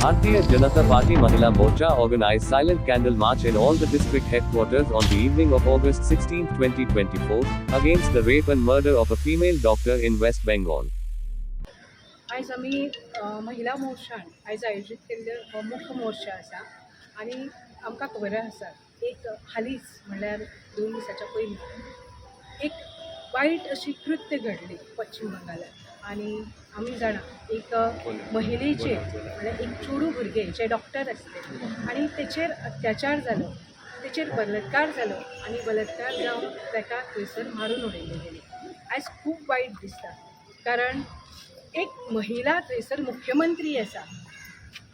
Bharatiya Janata Party Mahila Morcha organized silent candle march in all the district headquarters on the evening of August 16, 2024, against the rape and murder of a female doctor in West Bengal. आयज आमी महिला मोर्चान आयज आयोजीत केल्ले हो मुख्य मोर्चा आसा आनी आमकां खबर आसा एक हालींच म्हणल्यार 2 दिसाच्या पयलीं एक वायट अशी कृत्य घडली पश्चिम बंगालात आनी आमी जाणा एक महिलेचेर म्हणल्यार एक चेडूं भुरगें जे डॉक्टर आसले आनी तेचेर अत्याचार जालो, तेचेर बलात्कार जालो आनी बलात्कार जावन ताका थंयसर मारून उडयले गेले. आयज खूब वायट दिसता कारण एक महिला थंयसर मुख्यमंत्री आसा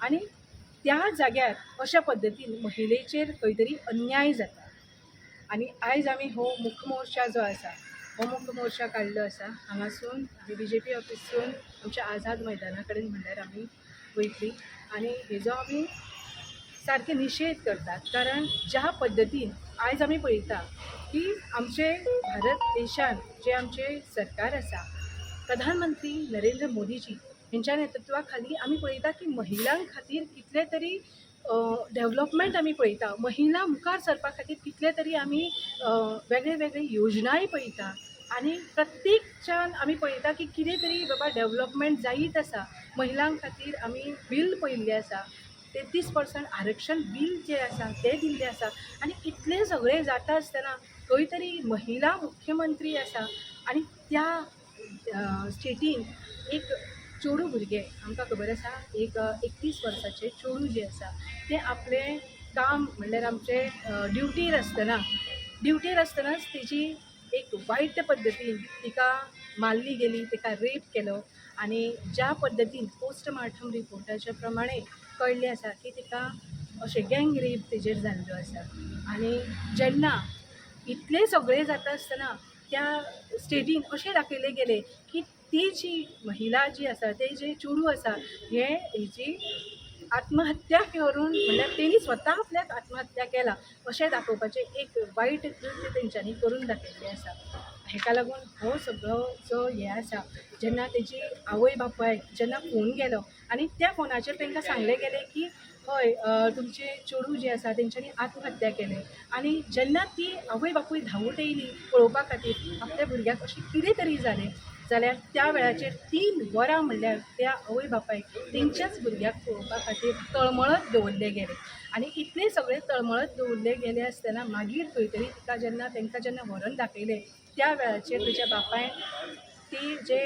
आनी त्या जाग्यार अशा पद्दतीन महिलेचेर खंय तरी अन्याय जाता आनी आयज आमी हो मुख्य मोर्चा जो आसा हो मुख्य मोर्चा काडलो आसा. हांगासून BJP ऑफिसून आमच्या आझाद मैदाना कडेन म्हणल्यार आमी वयतलीं आनी हेजो आमी सारके निशेध करतात कारण ज्या पद्दतीन आयज आमी पळयता की आमचे भारत देशान जे आमचे सरकार आसा प्रधानमंत्री नरेंद्र मोदीजी हेंच्या नेतृत्वा खाली आमी पळयता की महिलां खातीर कितले तरी डेव्हलपमेंट आमी पळयता, महिला मुखार सरपा खातीर कितले तरी आमी वेगळे वेगळे योजनाय पळयता आनी प्रत्येकच्यान आमी पळयता की कितें तरी बाबा डेव्हलपमेंट जायत आसा. महिलां खातीर आमी बील पळयल्लें आसा, 33% आरक्षण बील जे आसा ते दिल्लें आसा आनी इतलें सगळें जाता आसतना खंय तरी महिला मुख्यमंत्री आसा आनी त्या स्टेटीन एक चेडूं भुरगें आमकां खबर आसा एक 31 वर्साचें चेडूं जें आसा तें आपलें काम म्हणल्यार आमचें ड्युटीर आसतनाच तेजी एक वायट पद्दतीन तिका मारली गेली, तिका रेप केलो आनी ज्या पद्दतीन पोस्टमार्टम रिपोर्टाच्या प्रमाणे कळ्ळें आसा की तिका अशें गँग रेप तेजेर जाल्लो आसा. आनी जेन्ना इतलें सगळें जाता आसतना त्या स्टेटीन अशें दाखयलें गेलें की ती जी महिला जी आसा तें जें चेडूं आसा हेची आत्महत्या करून म्हणल्यार तेणी स्वता आपल्याक आत्महत्या केला अशें दाखोवपाचें एक वायट कृत्य तेंच्यांनी करून दाखयल्लें आसा. हेका लागून हो सगळो जो हे आसा जेन्ना तेजी आवय बापायक जेन्ना फोन केलो आनी त्या फोनाचेर तांकां सांगलें गेलें की हय तुमचे चेडूं जें आसा तेंच्यांनी आत्महत्या केलें आनी जेन्ना ती आवय बापूय धांवत येयली पळोवपा खातीर आपल्या भुरग्याक अशें कितें तरी जालें जाल्यार त्या वेळाचेर 3 वरां म्हणल्यार त्या आवय बापायक तेंच्याच भुरग्याक पळोवपा खातीर तळमळत दवरले गेले आनी इतलें सगळें तळमळत दवरले गेले आसतना मागीर खंय तरी तिका जेन्ना तांकां जेन्ना व्हरून दाखयलें त्या वेळाचेर तेच्या बापायन ती जे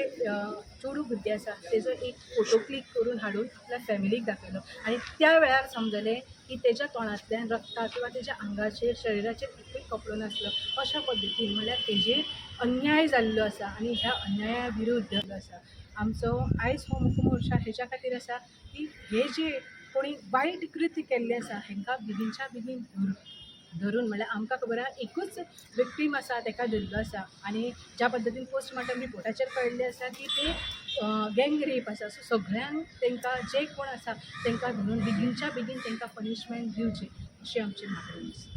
चेडूं भुरगें आसा तेजो एक फोटो क्लिक करून हाडून आपल्या फॅमिलीक दाखयलो आनी त्या वेळार समजलें की तेज्या तोंडांतल्यान रक्ता किंवा तेज्या आंगाचेर शरिराचेर एकूय कपडो नासलो. अशा पद्दतीन म्हणल्यार तेजेर अन्याय जाल्लो आसा आनी ह्या अन्याया विरुद्ध आसा आमचो आयज हो मुख्य मोर्चा हेच्या खातीर आसा की हे जे कोणी वायट कृत्य केल्लें आसा हेंकां बेगीनच्या बेगीन धरून म्हणल्यार आमकां खबर आसा एकूच विक्टीम आसा ताका धरलो आसा आनी ज्या पद्दतीन पोस्टमार्टम रिपोर्टाचेर कळ्ळें आसा की ते गँग रेप आसा. सो सगळ्यांक तांकां जे कोण आसा तांकां धरून बेगीनच्या बेगीन तांकां पनिशमेंट दिवची अशी आमची मागणी आसा.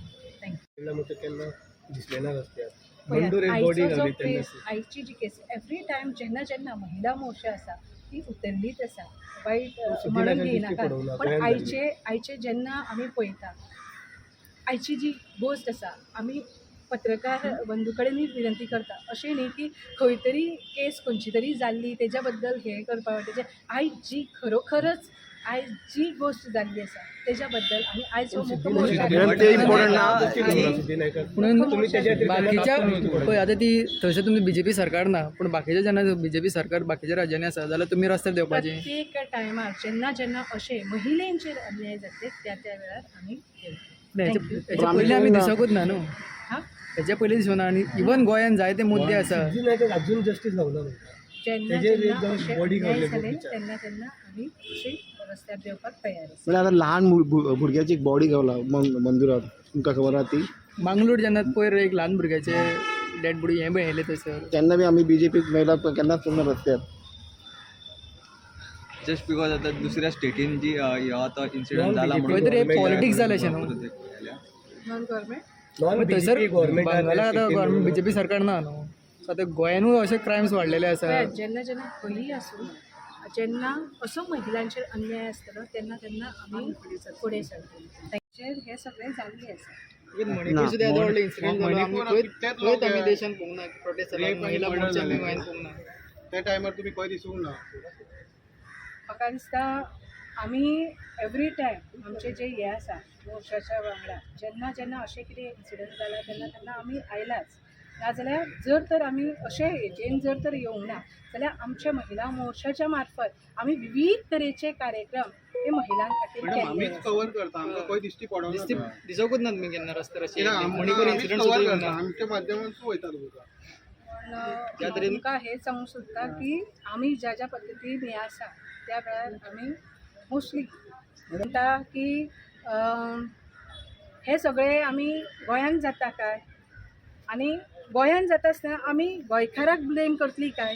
आयची जी केस एवरी टायम जेन्ना जेन्ना महिला मोर्चा आसा ती उतरलीच आसा वायट म्हणून दिनाका पण आयचे जेन्ना आमी पळयता आयची जी गोश्ट आसा आमी पत्रकार बंधू कडेनूय विनंती करता अशें न्ही की खंय तरी केस खंयची तरी जाल्ली तेज्या बद्दल हें करपा तेजें आयज जी खरोखरच आयज जी गोश्ट जाल्ली आसा तेज्या बद्दल आमी आयज हो मुख्य बाकीच्या पळय आतां ती थंयसर तुमचें BJP सरकार ना पूण बाकीचे जेन्ना BJP सरकार बाकीच्या राज्यांनी आसा जाल्यार तुमी रस्त्यार देवपाचें प्रत्येक टायमार जेन्ना जेन्ना अशें महिलेंचेर अन्याय जातले त्या वेळार आमी हेच्या पयलीं आमी दिसकूच ना न्हू हेच्या पयलीं दिसूं ना आनी इवन गोंयान जायते मुद्दे आसा अजून जस्टीस गावना जेन्ना जेन्ना अशें जालें तेन्ना तेन्ना आमी अशी रस्त्यार देवपाक तयार आसा. म्हणजे आता लहान भुरग्याची एक बॉडी गावला मंदिरात तुमकां खबर आहा ती मंगळूर जेन्ना पयर एक ल्हान भुरग्याचे डेड बॉडी हें मेळयलें थंयसर तेन्ना बी आमी BJP मेळयला केन्नाच तुमकां रस्त्यार जस्ट बिकॉज आता दुसऱ्या स्टेटीन जी आता इन्सिडंट झाला खंय तरी पॉलिटिक्स जालें अशें न्हू नॉन गव्हर्मेंट थंयसर बंगाला आतां गव्हर्मेंट BJP सरकार ना न्हू सो आतां गोंयानूय अशे क्रायम्स वाडलेले आसा. जेन्ना जेन्ना खंयी आसूं जेन्ना असो महिलांचेर अन्याय आसतलो तेन्ना तेन्ना आमी फुडें सरतली तांचेर हे सगळें जाल्लें आसा इवन मणिपूर सुद्धा येदो व्हडलो इन्सिडेंट जालो आमी खंयच आमी देशान पळोवंक ना प्रोटेस्ट जालो महिला मोर्चा आमी गोंयान पळोवंक ना त्या टायमार तुमी खंय दिसूंक ना म्हाका दिसता आमी एवरी टायम आमचे जे हे आसा मोर्चाच्या वांगडा जेन्ना जेन्ना अशें कितें इन्सिडंट जाला तेन्ना तेन्ना आमी आयलाच नाजाल्यार जर तर आमी अशें हेजेन जर तर येवंक ना जाल्यार आमच्या महिला मोर्चाच्या मार्फत आमी विविध तरेचे कार्यक्रम हे महिलां खातीर मॅडम केल्ले आमीच आसात. कवर करता आमकां खंय दिश्टी पडोना दिसोकूच ना तुमी केन्ना रस्त्यार अशें मणिपूर मणिपूर इन्सिडेंट कवर सुद्दां करता ना आमच्या माध्यमांतून वयता तुमकां त्या पण तरेन- तुमकां हें सांगूं सोदता की आमी ज्या ज्या पद्दतीन हें आसा त्या वेळार आमी मोस्टली म्हणटा की हे सगळे आमी गोंयान जाता काय आनी गोंयान जाता आसतना आमी गोंयकाराक ब्लेम करतली काय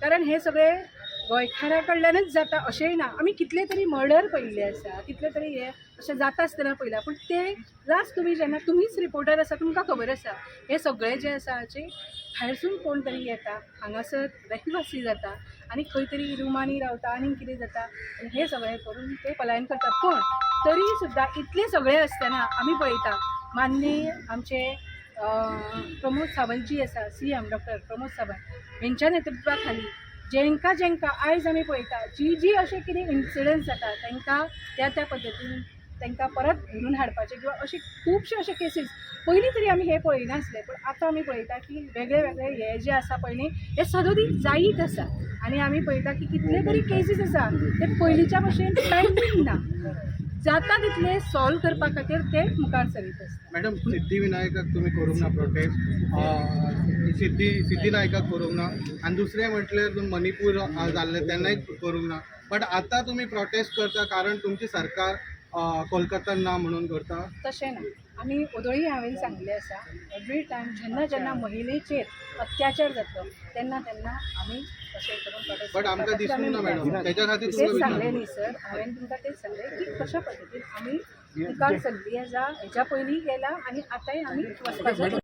कारण हे सगळे गोंयकारा कडल्यानच जाता अशेंय ना आमी कितले तरी मर्डर पळयल्ले आसा कितले तरी हे अशें जाता आसतना पळयला पूण ते लास्ट तुमी जेन्ना तुमीच रिपोर्टर आसा तुमकां खबर आसा हे सगळे जे आसा जे भायरसून कोण तरी येता हांगासर रहिवासी जाता आनी खंय तरी रुमांनी रावता आनी कितें जाता आनी हे सगळें करून ते पलायन करता पूण तरी सुद्दां इतले सगळे आसतना आमी पळयता माननीय आमचे प्रमोद सावंत जी आसा CM डॉक्टर प्रमोद सावंत हेंच्या नेतृत्वा खाली जेंका जेंका आयज आमी पळयता जी जी अशें कितें इन्सिडंट जाता तांकां त्या त्या पद्दतीन तांकां परत व्हरून हाडपाचें किंवा अशे खुबशे अशे केसीस पयलीं तरी आमी हे पळयनासले पूण आतां आमी पळयता की वेगळे वेगळे हे जे आसा पळय न्ही हे सदोदीत जायत आसा आनी आमी पळयता की कितले तरी केसीस आसा ते पयलींच्या भशेन पेंडींग ना जाता तितले सॉल्व करपा खातीर ते मुखार सरीत आसता मॅडम सिद्धिविनायकाक तुमी करूंक ना प्रोटेस्ट सिद्धिविनायकाक करूंक ना आनी दुसरें म्हटल्यार मणिपूर जाल्लें तेन्नाय करूंक ना बट आतां तुमी प्रोटेस्ट करता कारण तुमची सरकार कोलकातान ना म्हणून करता तशें ना आमी ओदोळी हांवें सांगलें आसा एवरी टायम जेन्ना जेन्ना महिलेचेर अत्याचार जातलो तेन्ना तेन्ना आमी तशें करून protest बट आमकां करपा दिसूंक खातीर ना आमी मॅडम मुखार तेच्या खातीर तेच तुमकां सांगलें न्ही सर हांवें तुमकां तेच सांगलें की कशा पद्दतीन आमी मुखार सरली आसा हेच्या पयलीं गेला आनी आतांय आमी वचपाचो